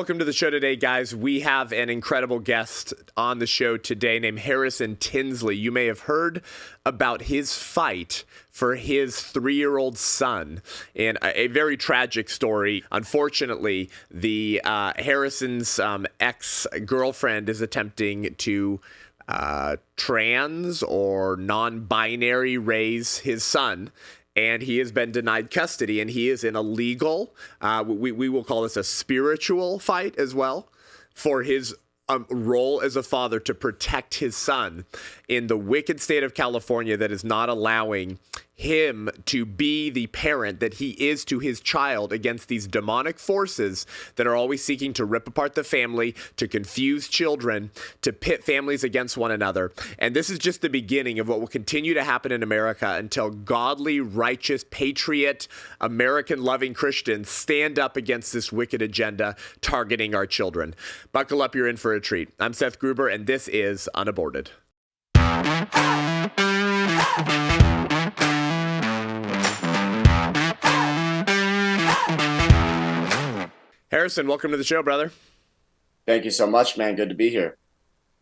Welcome to the show today, guys. We have an incredible guest on the show today named Harrison Tinsley. You may have heard about his fight for his 3-year-old son in a very tragic story. Unfortunately, the Harrison's ex-girlfriend is attempting to trans or non-binary raise his son. And he has been denied custody, and he is in a legal, we will call this a spiritual fight as well, for his role as a father to protect his son in the wicked state of California that is not allowing him to be the parent that he is to his child against these demonic forces that are always seeking to rip apart the family, to confuse children, to pit families against one another. And this is just the beginning of what will continue to happen in America until godly, righteous, patriot, American-loving Christians stand up against this wicked agenda targeting our children. Buckle up, you're in for a treat. I'm Seth Gruber, and this is Unaborted. Harrison, welcome to the show, brother. Thank you so much, man. Good to be here.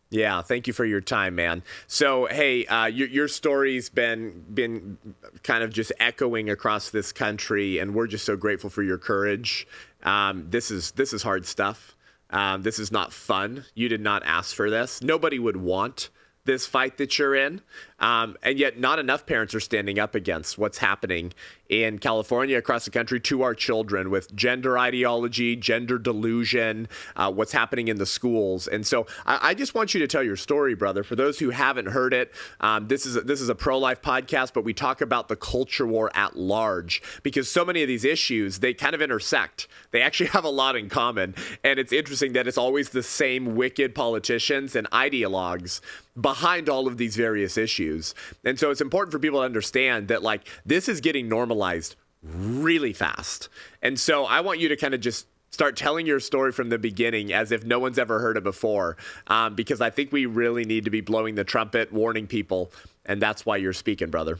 Yeah, thank you for your time, man. So, hey, your story's been kind of just echoing across this country, and we're just so grateful for your courage. This is hard stuff. This is not fun. You did not ask for this. Nobody would want this fight that you're in. And yet not enough parents are standing up against what's happening in California, across the country, to our children with gender ideology, gender delusion, what's happening in the schools. And so I just want you to tell your story, brother. For those who haven't heard it, this is a pro-life podcast, but we talk about the culture war at large because so many of these issues, they kind of intersect. They actually have a lot in common. And it's interesting that it's always the same wicked politicians and ideologues behind all of these various issues. And so it's important for people to understand that, like, this is getting normalized really fast. And so I want you to kind of just start telling your story from the beginning as if no one's ever heard it before, because I think we really need to be blowing the trumpet, warning people, and that's why you're speaking, brother.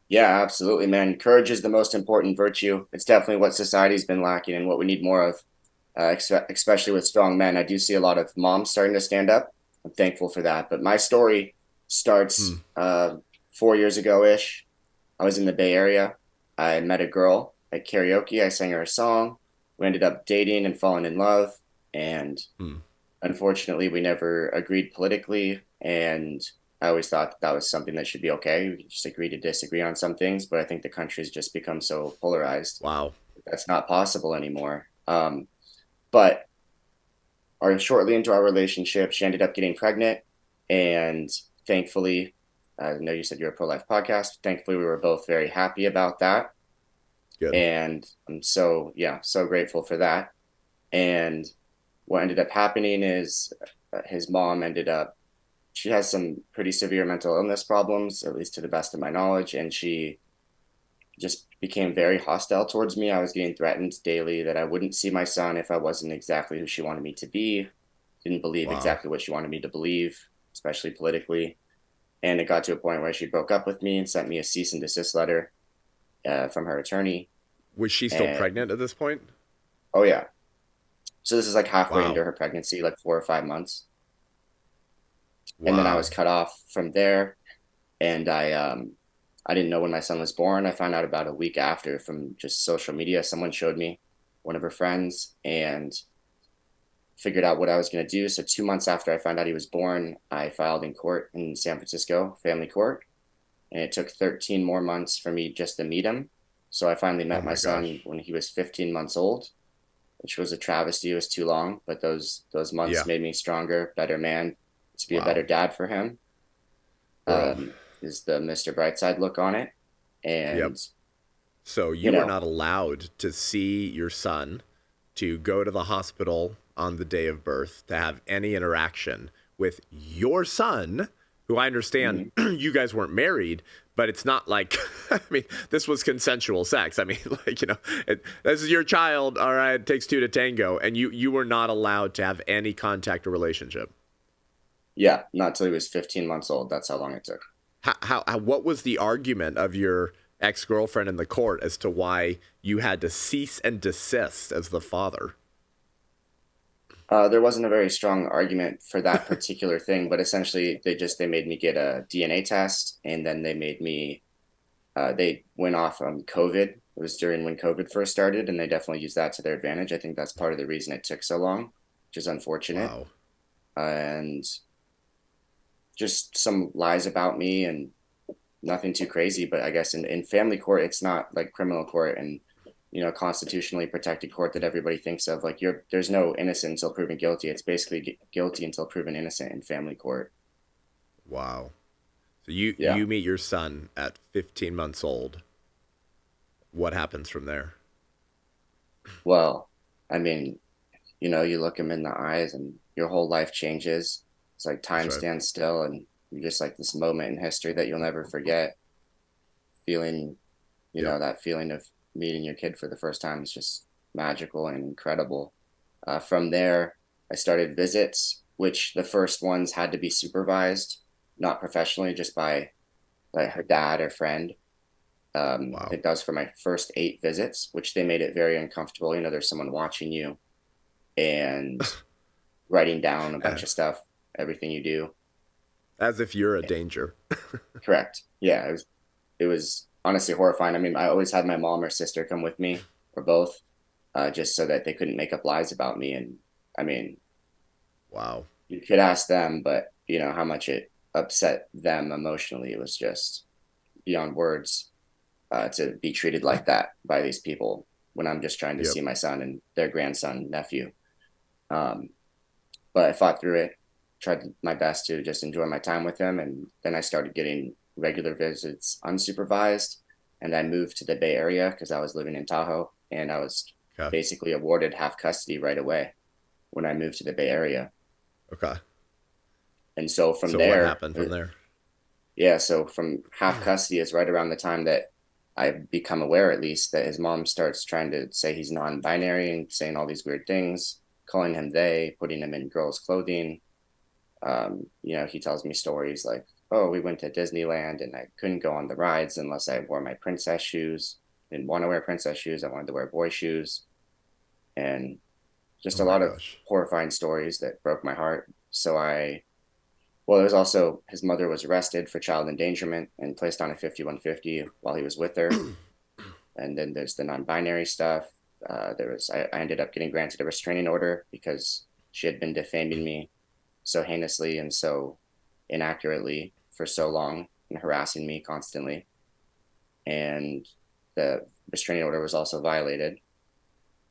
Yeah, absolutely, man. Courage is the most important virtue. It's definitely what society's been lacking and what we need more of, especially with strong men. I do see a lot of moms starting to stand up. I'm thankful for that. But my story starts 4 years ago-ish. I was in the Bay Area. I met a girl at karaoke. I sang her a song. We ended up dating and falling in love. And unfortunately, we never agreed politically. And I always thought that was something that should be okay. We could just agree to disagree on some things. But I think the country's just become so polarized. Wow. That's not possible anymore. But shortly into our relationship, she ended up getting pregnant. And thankfully, I know you said you're a pro-life podcast. Thankfully, we were both very happy about that. Good. And I'm so grateful for that. And what ended up happening is his mom she has some pretty severe mental illness problems, at least to the best of my knowledge. And she just became very hostile towards me. I was getting threatened daily that I wouldn't see my son if I wasn't exactly who she wanted me to be. Didn't believe exactly what she wanted me to believe, especially politically. And it got to a point where she broke up with me and sent me a cease and desist letter from her attorney. Was she still pregnant at this point? Oh, yeah. So this is like halfway into her pregnancy, like 4 or 5 months. Wow. And then I was cut off from there. And I didn't know when my son was born. I found out about a week after from just social media. Someone showed me, one of her friends, and figured out what I was going to do. So 2 months after I found out he was born, I filed in court in San Francisco, family court. And it took 13 more months for me just to meet him. So I finally met my son when he was 15 months old, which was a travesty. It was too long, but those months made me stronger, better man, to be a better dad for him. Is the Mr. Brightside look on it. And so you were not allowed to see your son, to go to the hospital on the day of birth, to have any interaction with your son, who I understand you guys weren't married, but it's not like, I mean, this was consensual sex. I mean, like, this is your child. All right, it takes two to tango. And you were not allowed to have any contact or relationship. Yeah, not till he was 15 months old. That's how long it took. What was the argument of your ex-girlfriend in the court as to why you had to cease and desist as the father? There wasn't a very strong argument for that particular thing, but essentially they made me get a DNA test, and then they made me they went off on COVID. It was during when COVID first started, and they definitely used that to their advantage. I think that's part of the reason it took so long, which is unfortunate. Wow. And just some lies about me and nothing too crazy. But I guess in family court, it's not like criminal court and constitutionally protected court that everybody thinks of. Like there's no innocent until proven guilty. It's basically guilty until proven innocent in family court. Wow. So you Yeah. you meet your son at 15 months old. What happens from there? Well, I mean, you look him in the eyes and your whole life changes. It's like That's time right. stands still and you're just like this moment in history that you'll never forget. Feeling, Yep. that feeling of meeting your kid for the first time is just magical and incredible. From there, I started visits, which the first ones had to be supervised, not professionally, just by like her dad or friend. I Wow. think that was for my first 8 visits, which they made it very uncomfortable. There's someone watching you and writing down a bunch of stuff, everything you do. As if you're a danger. Correct. Yeah, it was honestly horrifying. I mean, I always had my mom or sister come with me or both, just so that they couldn't make up lies about me. And I mean, Wow. you could ask them, but how much it upset them emotionally. It was just beyond words to be treated like that by these people when I'm just trying to Yep. see my son and their grandson, nephew. Um, but I fought through it, tried my best to just enjoy my time with him. And then I started getting regular visits unsupervised. And I moved to the Bay Area because I was living in Tahoe and I was Okay. basically awarded half custody right away when I moved to the Bay Area. Okay. And so from So what there, happened from there? yeah, so from half custody is right around the time that I become aware, at least, that his mom starts trying to say he's non-binary and saying all these weird things, calling him they, putting him in girls' clothing. He tells me stories like, "Oh, we went to Disneyland and I couldn't go on the rides unless I wore my princess shoes. Didn't want to wear princess shoes. I wanted to wear boy shoes." And just Oh a my lot of gosh. horrifying stories that broke my heart. Well, there's also his mother was arrested for child endangerment and placed on a 5150 while he was with her. And then there's the non-binary stuff. I ended up getting granted a restraining order because she had been defaming me so heinously and so inaccurately for so long and harassing me constantly. And the restraining order was also violated.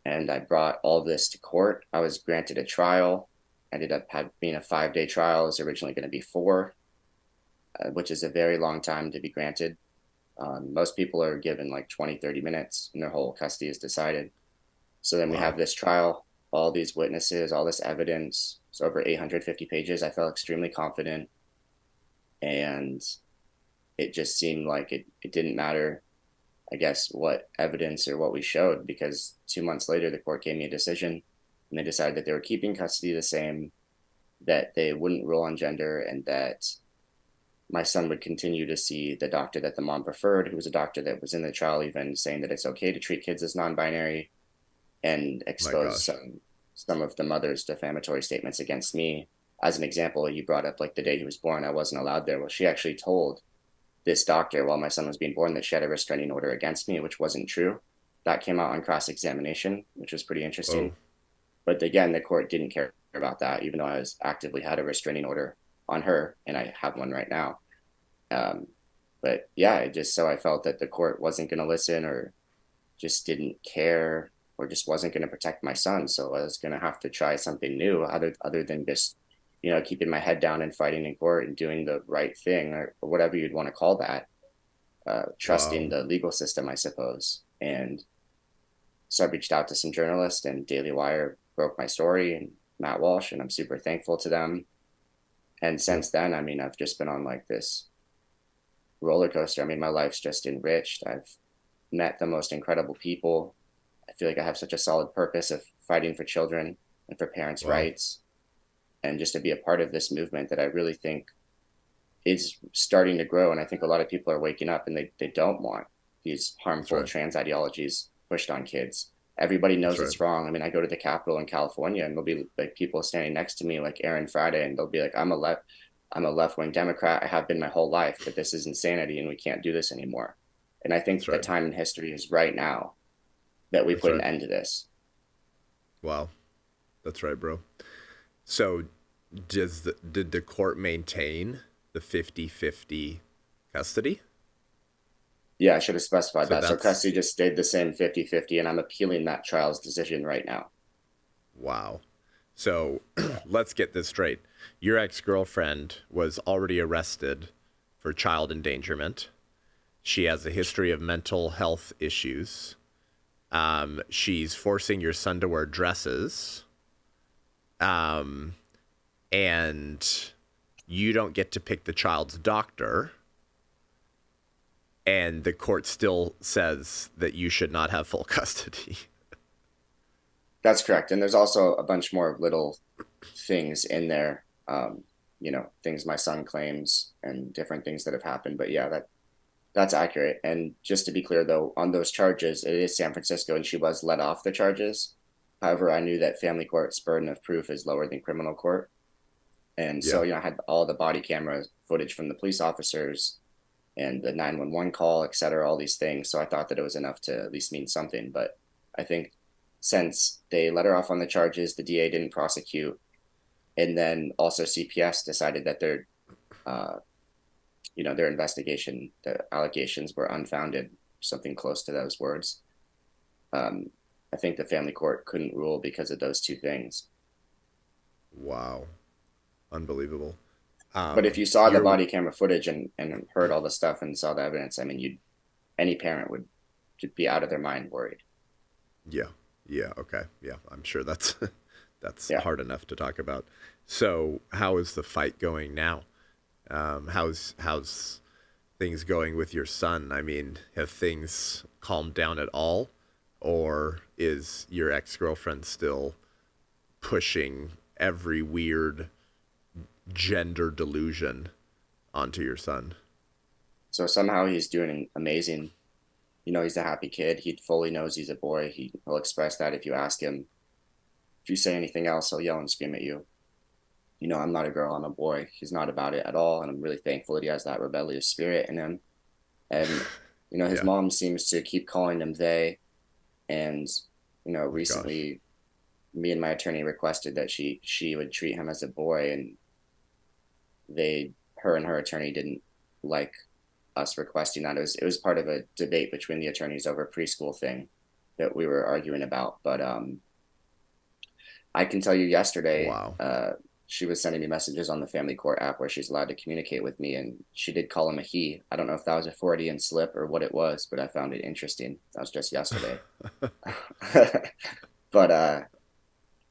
And I brought all this to court. I was granted a trial. Ended up being a 5-day trial. It was originally going to be 4, which is a very long time to be granted. Most people are given like 20, 30 minutes and their whole custody is decided. So then we have Wow. this trial, all these witnesses, all this evidence. It's over 850 pages. I felt extremely confident. And it just seemed like it didn't matter, I guess, what evidence or what we showed, because 2 months later, the court gave me a decision and they decided that they were keeping custody the same, that they wouldn't rule on gender, and that my son would continue to see the doctor that the mom preferred, who was a doctor that was in the trial, even saying that it's okay to treat kids as non-binary, and My expose gosh. some of the mother's defamatory statements against me. As an example, you brought up like the day he was born, I wasn't allowed there. Well, she actually told this doctor while my son was being born that she had a restraining order against me, which wasn't true. That came out on cross-examination, which was pretty Oh. interesting. But again, the court didn't care about that, even though I was actively had a restraining order on her, and I have one right now. Um, but yeah, I felt that the court wasn't going to listen, or just didn't care, or just wasn't going to protect my son. So I was going to have to try something new, other than just keeping my head down and fighting in court and doing the right thing, or whatever you'd want to call that. Trusting Wow. the legal system, I suppose. And so I reached out to some journalists, and Daily Wire broke my story, and Matt Walsh, and I'm super thankful to them. And Yep. since then, I mean, I've just been on like this roller coaster. I mean, my life's just enriched. I've met the most incredible people. I feel like I have such a solid purpose of fighting for children and for parents' Wow. rights, and just to be a part of this movement that I really think is starting to grow. And I think a lot of people are waking up and they don't want these That's harmful right. trans ideologies pushed on kids. Everybody That's knows right. it's wrong. I mean, I go to the Capitol in California, and there'll be like people standing next to me, like Aaron Friday, and they'll be like, I'm a left-wing Democrat. I have been my whole life, but this is insanity, and we can't do this anymore." And I That's think the right. time in history is right now that we That's put an right. end to this. Wow. That's right, bro. So did the court maintain the 50-50 custody? Yeah, I should have specified So that. So that's custody just stayed the same 50-50, and I'm appealing that trial's decision right now. wow. So let's get this straight. Your ex-girlfriend was already arrested for child endangerment. She has a history of mental health issues. She's forcing your son to wear dresses. And you don't get to pick the child's doctor. And the court still says that you should not have full custody. That's correct. And there's also a bunch more little things in there, things my son claims and different things that have happened. But yeah, that's accurate. And just to be clear, though, on those charges, it is San Francisco, and she was let off the charges. However, I knew that family court's burden of proof is lower than criminal court. And Yeah. so, I had all the body camera footage from the police officers and the 911 call, et cetera, all these things. So I thought that it was enough to at least mean something. But I think since they let her off on the charges, the DA didn't prosecute. And then also CPS decided that their investigation, the allegations were unfounded, something close to those words. I think the family court couldn't rule because of those two things. Wow. Unbelievable. But if you saw the You're body camera footage and heard all the stuff and saw the evidence, I mean, any parent would be out of their mind worried. Yeah. Yeah. Okay. Yeah. I'm sure that's Yeah. hard enough to talk about. So how is the fight going now? How's things going with your son? I mean, have things calmed down at all, or is your ex-girlfriend still pushing every weird gender delusion onto your son? So somehow he's doing amazing. He's a happy kid. He fully knows he's a boy. He'll express that if you ask him. If you say anything else, he'll yell and scream at you. I'm not a girl, I'm a boy. He's not about it at all. And I'm really thankful that he has that rebellious spirit in him. And, his Yeah. mom seems to keep calling him they. And, Oh, recently me and my attorney requested that she would treat him as a boy. And her and her attorney didn't like us requesting that. It was part of a debate between the attorneys over a preschool thing that we were arguing about. But I can tell you yesterday, wow. she was sending me messages on the family court app where she's allowed to communicate with me, and she did call him a he. I don't know if that was a Freudian slip or what it was, but I found it interesting. That was just yesterday. But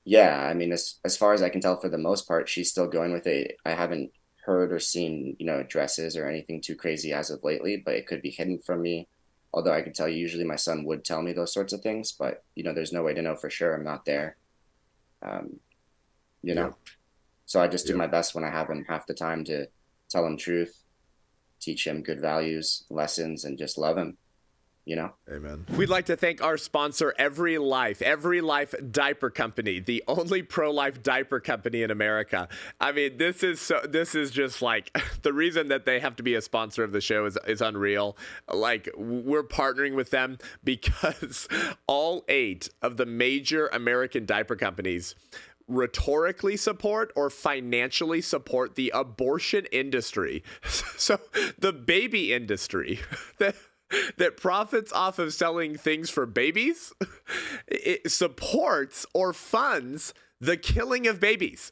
yeah, I mean, as far as I can tell, for the most part, she's still going with it. I haven't heard or seen, dresses or anything too crazy as of lately, but it could be hidden from me. Although I can tell you, usually my son would tell me those sorts of things, but there's no way to know for sure. I'm not there. Um, you know, Yeah. So I just do Yeah. my best when I have him half the time to tell him truth, teach him good values, lessons, and just love him. Amen. We'd like to thank our sponsor, Every Life Diaper Company, the only pro-life diaper company in America. I mean, this is just like the reason that they have to be a sponsor of the show is unreal. Like, we're partnering with them because all 8 of the major American diaper companies rhetorically support or financially support the abortion industry. So the baby industry that profits off of selling things for babies, it supports or funds the killing of babies,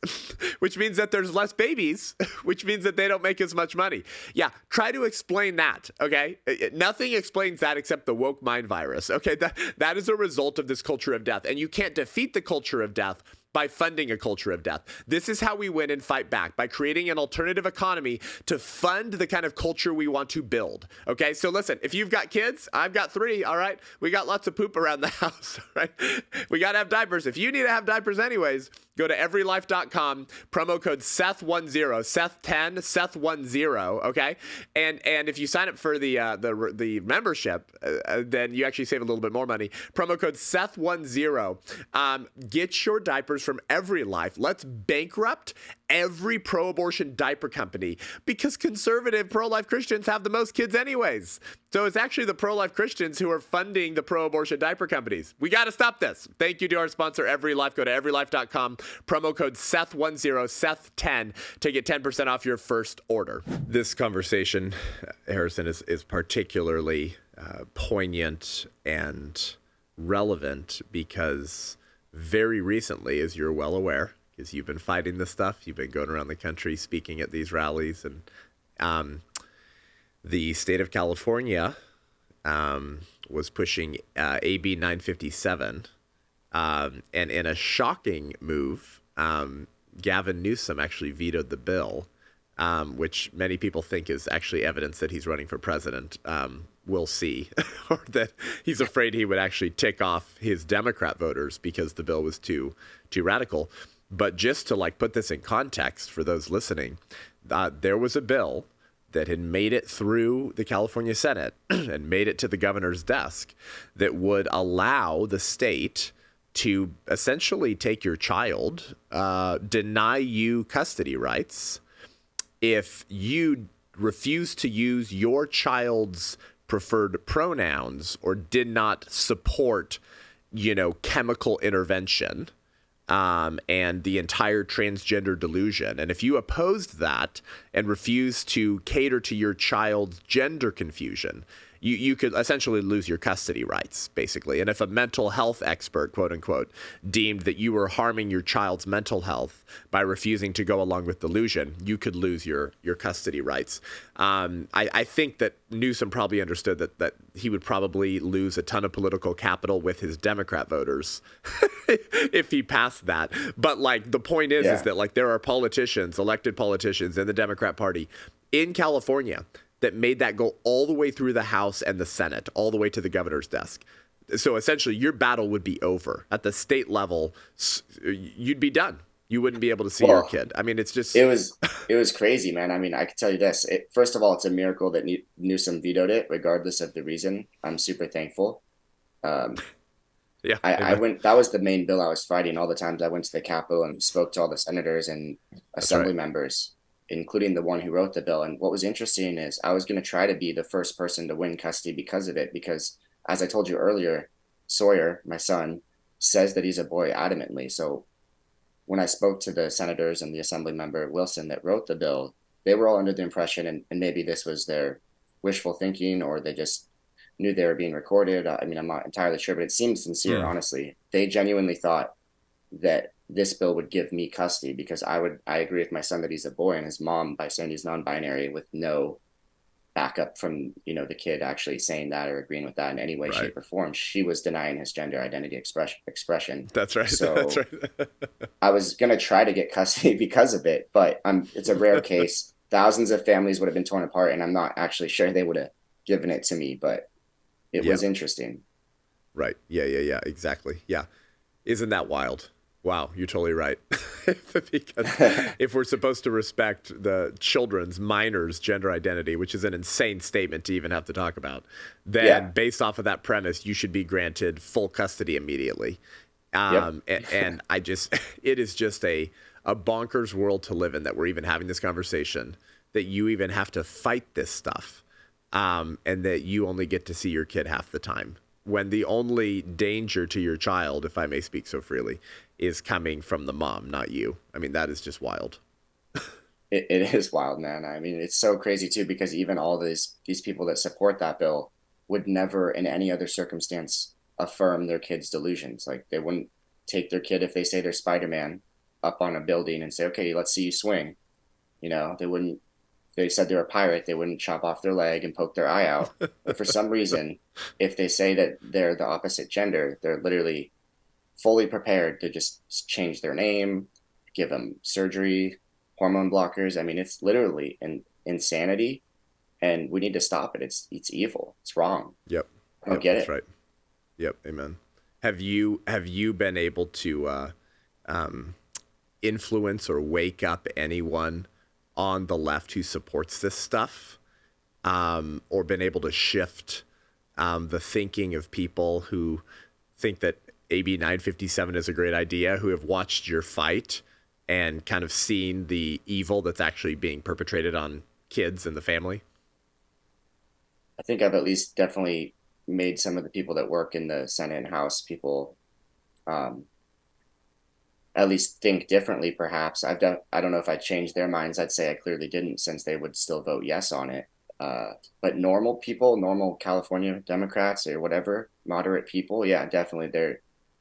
which means that there's less babies, which means that they don't make as much money. Yeah, try to explain that, okay? Nothing explains that except the woke mind virus, okay? That is a result of this culture of death, and you can't defeat the culture of death by funding a culture of death. This is how we win and fight back, by creating an alternative economy to fund the kind of culture we want to build. Okay, so listen, if you've got kids, I've got 3, all right? We got lots of poop around the house, right? We got to have diapers. If you need to have diapers anyways, Go to everylife.com, promo code Seth10, Seth10, Seth10, okay? And if you sign up for the membership, then you actually save a little bit more money. Promo code Seth10. Get your diapers from Every Life. Let's bankrupt every pro-abortion diaper company because conservative pro-life Christians have the most kids anyways. So it's actually the pro-life Christians who are funding the pro-abortion diaper companies. We got to stop this. Thank you to our sponsor, Every Life. Go to everylife.com, promo code Seth10, Seth10 to get 10% off your first order. This conversation, Harrison, is particularly poignant and relevant because very recently, as you're well aware, because you've been fighting this stuff, you've been going around the country speaking at these rallies, and the state of California was pushing AB 957, and in a shocking move, Gavin Newsom actually vetoed the bill, which many people think is actually evidence that he's running for president. We'll see, or that he's afraid he would actually tick off his Democrat voters because the bill was too radical. But just to put this in context for those listening, there was a bill that had made it through the California Senate and made it to the governor's desk that would allow the state to essentially take your child, deny you custody rights if you refuse to use your child's preferred pronouns or did not support, chemical intervention. And the entire transgender delusion. And if you opposed that and refused to cater to your child's gender confusion, you could essentially lose your custody rights, basically. And if a mental health expert, quote unquote, deemed that you were harming your child's mental health by refusing to go along with delusion, you could lose your custody rights. I think that Newsom probably understood that he would probably lose a ton of political capital with his Democrat voters if he passed that. But the point is that there are politicians, elected politicians in the Democrat Party in California that made that go all the way through the House and the Senate, all the way to the governor's desk. So essentially, your battle would be over. At the state level, you'd be done. You wouldn't be able to see your kid. I mean, it's just... It was crazy, man. I mean, I can tell you this. First of all, it's a miracle that Newsom vetoed it, regardless of the reason. I'm super thankful. Yeah, that was the main bill I was fighting. All the times I went to the Capitol and spoke to all the senators and assembly members, including the one who wrote the bill. And what was interesting is I was going to try to be the first person to win custody because of it. Because as I told you earlier, Sawyer, my son, says that he's a boy adamantly. So when I spoke to the senators and the assembly member, Wilson, that wrote the bill, they were all under the impression, and maybe this was their wishful thinking, or they just knew they were being recorded. I mean, I'm not entirely sure, but it seemed sincere, honestly. They genuinely thought that this bill would give me custody because I agree with my son that he's a boy, and his mom, by saying he's non-binary, with no backup from, the kid actually saying that or agreeing with that in any way, shape, or form. She was denying his gender identity expression. That's right. So That's right. I was going to try to get custody because of it, but it's a rare case. Thousands of families would have been torn apart, and I'm not actually sure they would have given it to me, but it was interesting. Right. Yeah. Exactly. Yeah. Isn't that wild? Wow, you're totally right. Because if we're supposed to respect the minors' gender identity, which is an insane statement to even have to talk about, then based off of that premise, you should be granted full custody immediately. And it is just a bonkers world to live in that we're even having this conversation, that you even have to fight this stuff, and that you only get to see your kid half the time, when the only danger to your child, if I may speak so freely, is coming from the mom, not you. I mean, that is just wild. It is wild, man. I mean, it's so crazy too, because even all these people that support that bill would never in any other circumstance affirm their kids' delusions. Like, they wouldn't take their kid, if they say they're Spider-Man, up on a building and say, okay, let's see you swing. They wouldn't, they said they're a pirate, they wouldn't chop off their leg and poke their eye out. But for some reason, if they say that they're the opposite gender, they're literally fully prepared to just change their name, give them surgery, hormone blockers. I mean, it's literally an insanity, and we need to stop it. It's evil. It's wrong. Yep. I don't get that's it. Right. Yep. Amen. Have you been able to influence or wake up anyone on the left who supports this stuff, or been able to shift the thinking of people who think that AB 957 is a great idea, who have watched your fight and kind of seen the evil that's actually being perpetrated on kids and the family? I think I've at least definitely made some of the people that work in the Senate and House people um, at least think differently. Perhaps I've done. I don't know if I changed their minds. I'd say I clearly didn't, since they would still vote yes on it. But normal people, normal California Democrats or whatever, moderate people, yeah, definitely.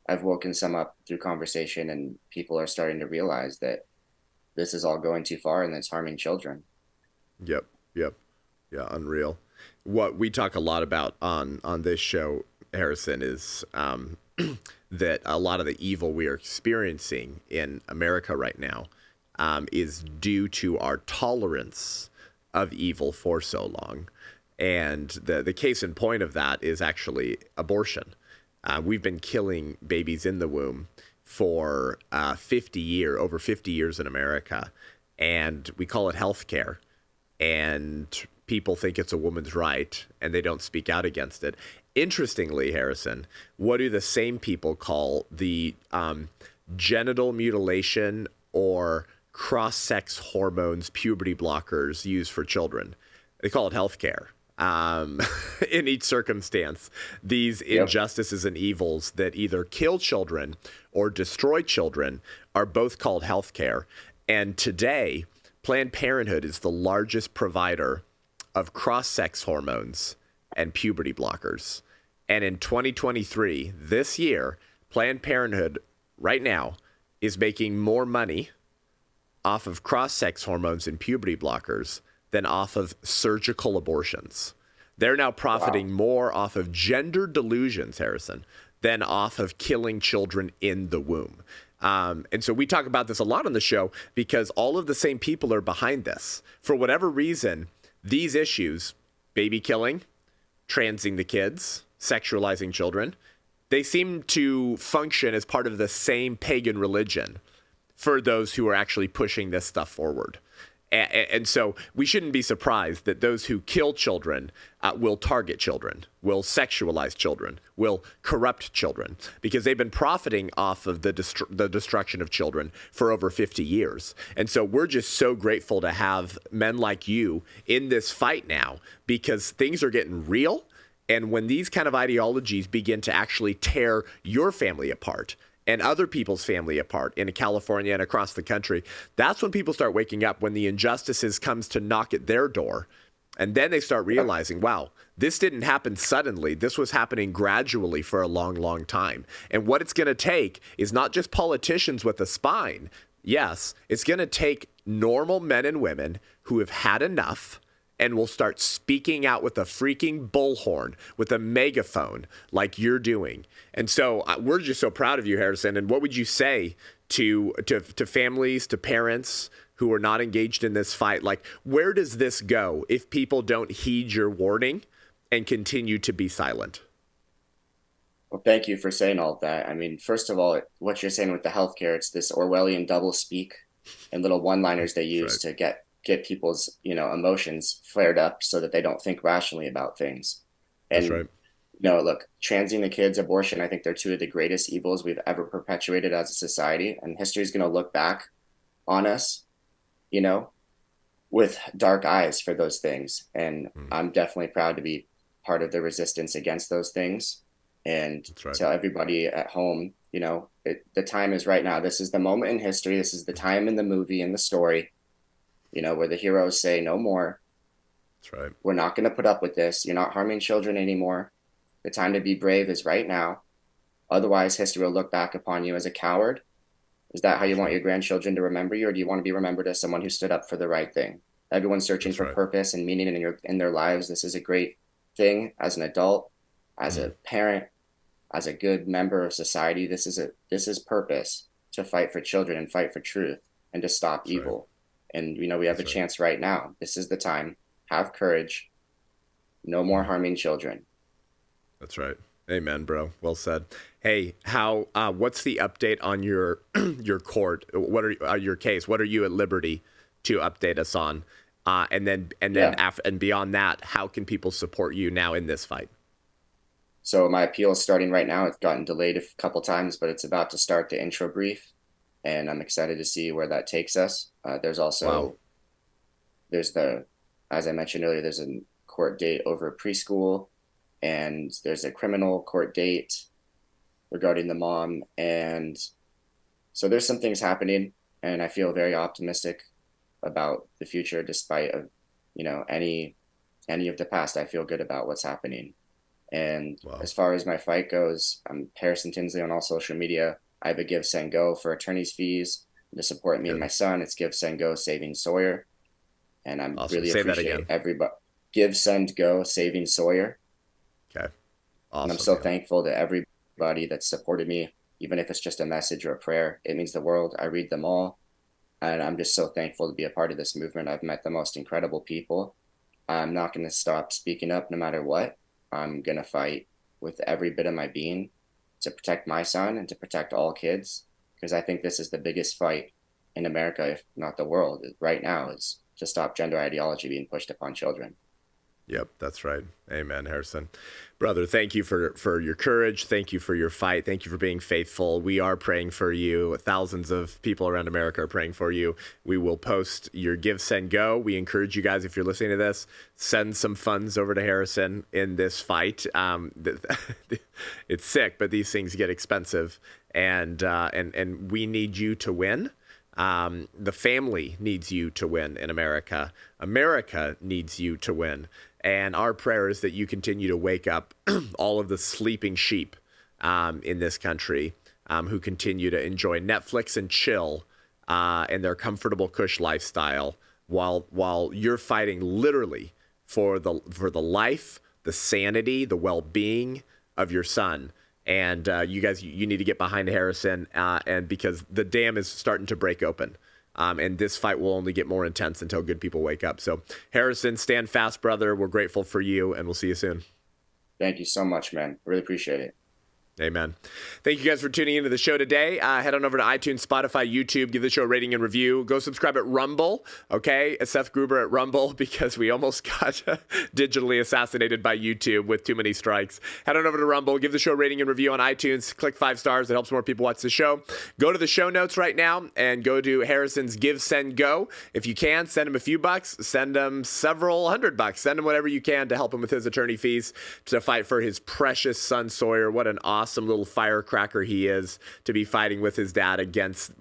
I've woken some up through conversation, and people are starting to realize that this is all going too far and it's harming children. Yep. Yep. Yeah. Unreal. What we talk a lot about on this show, Harrison, is that a lot of the evil we are experiencing in America right now is due to our tolerance of evil for so long. And the case in point of that is actually abortion. We've been killing babies in the womb for over 50 years in America, and we call it health care. And people think it's a woman's right, and they don't speak out against it. Interestingly, Harrison, what do the same people call the genital mutilation or cross-sex hormones, puberty blockers used for children? They call it healthcare. In each circumstance, these injustices and evils that either kill children or destroy children are both called healthcare. And today, Planned Parenthood is the largest provider of cross-sex hormones and puberty blockers. And in 2023, this year, Planned Parenthood right now is making more money off of cross-sex hormones and puberty blockers than off of surgical abortions. They're now profiting more off of gender delusions, Harrison, than off of killing children in the womb. And so we talk about this a lot on the show because all of the same people are behind this. For whatever reason, these issues, baby killing, transing the kids, sexualizing children, they seem to function as part of the same pagan religion for those who are actually pushing this stuff forward. And so we shouldn't be surprised that those who kill children will target children, will sexualize children, will corrupt children, because they've been profiting off of the destruction of children for over 50 years. And so we're just so grateful to have men like you in this fight now, because things are getting real. And when these kind of ideologies begin to actually tear your family apart, and other people's family apart in California and across the country, that's when people start waking up, when the injustices comes to knock at their door. And then they start realizing, wow, this didn't happen suddenly. This was happening gradually for a long, long time. And what it's going to take is not just politicians with a spine. Yes, it's going to take normal men and women who have had enough and will start speaking out with a freaking bullhorn, with a megaphone, like you're doing. And so we're just so proud of you, Harrison. And what would you say to families, to parents who are not engaged in this fight? Like, where does this go if people don't heed your warning and continue to be silent? Well, thank you for saying all of that. I mean, first of all, what you're saying with the healthcare, it's this Orwellian double speak and little one-liners they use to get people's, emotions flared up so that they don't think rationally about things. And, That's right. Look, transing the kids, abortion, I think they're two of the greatest evils we've ever perpetuated as a society. And history is going to look back on us, with dark eyes for those things. And I'm definitely proud to be part of the resistance against those things. And tell everybody at home, the time is right now. This is the moment in history. This is the time in the movie, in the story, where the heroes say no more. That's right. We're not going to put up with this. You're not harming children anymore. The time to be brave is right now. Otherwise, history will look back upon you as a coward. Is that how you want your grandchildren to remember you, or do you want to be remembered as someone who stood up for the right thing? Everyone's searching for purpose and meaning in their lives. This is a great thing as an adult, as a parent, as a good member of society. This is purpose, to fight for children and fight for truth and to stop evil. And we have a chance right now. This is the time. Have courage. No more harming children. That's right. Amen, bro. Well said. Hey, how? What's the update on your your court? What are your case? What are you at liberty to update us on? Yeah. And beyond that, how can people support you now in this fight? So my appeal is starting right now. It's gotten delayed a couple times, but it's about to start the intro brief, and I'm excited to see where that takes us. There's Wow. also there's the as I mentioned earlier, there's a court date over preschool, and there's a criminal court date regarding the mom, and so there's some things happening, and I feel very optimistic about the future despite of any of the past. I feel good about what's happening. And Wow. as far as my fight goes, I'm Harrison Tinsley on all social media. I have a Give Send Go for attorney's fees to support me and my Good. son. It's Give Send Go Saving Sawyer, and I Awesome. really Say that appreciate again. everybody. Give Send Go Saving Sawyer, Okay. and I'm Awesome, so man. thankful to everybody that supported me, even if it's just a message or a prayer. It means the world. I read them all, and I'm just so thankful to be a part of this movement. I've met the most incredible people. I'm not going to stop speaking up no matter what. I'm going to fight with every bit of my being to protect my son and to protect all kids, because I think this is the biggest fight in America, if not the world, right now, is to stop gender ideology being pushed upon children. Yep, that's right. Amen, Harrison. Brother, thank you for your courage. Thank you for your fight. Thank you for being faithful. We are praying for you. Thousands of people around America are praying for you. We will post your Give, Send, Go. We encourage you guys, if you're listening to this, send some funds over to Harrison in this fight. It's sick, but these things get expensive, and we need you to win. The family needs you to win in America. America needs you to win. And our prayer is that you continue to wake up all of the sleeping sheep in this country who continue to enjoy Netflix and chill and their comfortable cush lifestyle while you're fighting literally for the life, the sanity, the well-being of your son. And you guys, you need to get behind Harrison, and because the dam is starting to break open. And this fight will only get more intense until good people wake up. So, Harrison, stand fast, brother. We're grateful for you, and we'll see you soon. Thank you so much, man. Really appreciate it. Amen. Thank you guys for tuning into the show today. Head on over to iTunes, Spotify, YouTube. Give the show a rating and review. Go subscribe at Rumble, okay? Seth Gruber at Rumble, because we almost got digitally assassinated by YouTube with too many strikes. Head on over to Rumble. Give the show a rating and review on iTunes. Click 5 stars. It helps more people watch the show. Go to the show notes right now and go to Harrison's Give, Send, Go. If you can, send him a few bucks. Send him several $100. Send him whatever you can to help him with his attorney fees to fight for his precious son, Sawyer. What an awesome little firecracker he is to be fighting with his dad against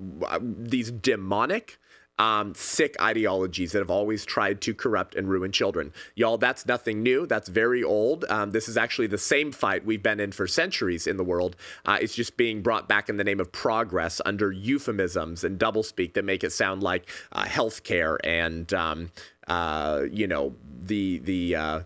these demonic, sick ideologies that have always tried to corrupt and ruin children. Y'all, that's nothing new. That's very old. This is actually the same fight we've been in for centuries in the world. It's just being brought back in the name of progress under euphemisms and doublespeak that make it sound like healthcare and, the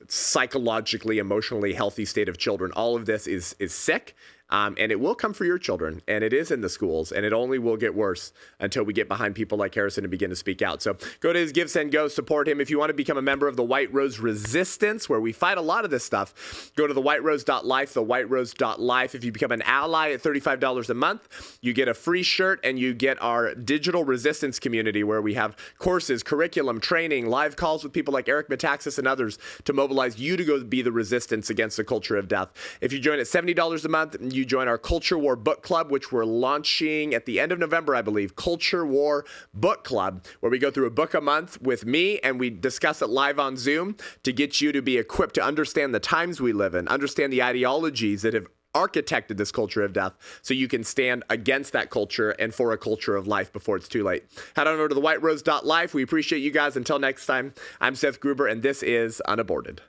psychologically, emotionally healthy state of children. All of this is sick. And it will come for your children, and it is in the schools, and it only will get worse until we get behind people like Harrison and begin to speak out. So go to his Give, Send, Go, support him. If you want to become a member of the White Rose Resistance, where we fight a lot of this stuff, go to thewhiterose.life, thewhiterose.life. If you become an ally at $35 a month, you get a free shirt, and you get our digital resistance community, where we have courses, curriculum, training, live calls with people like Eric Metaxas and others to mobilize you to go be the resistance against the culture of death. If you join at $70 a month, you join our Culture War Book Club, which we're launching at the end of November, I believe. Culture War Book Club, where we go through a book a month with me, and we discuss it live on Zoom to get you to be equipped to understand the times we live in, understand the ideologies that have architected this culture of death, so you can stand against that culture and for a culture of life before it's too late. Head on over to thewhiterose.life. We appreciate you guys. Until next time, I'm Seth Gruber, and this is Unaborted.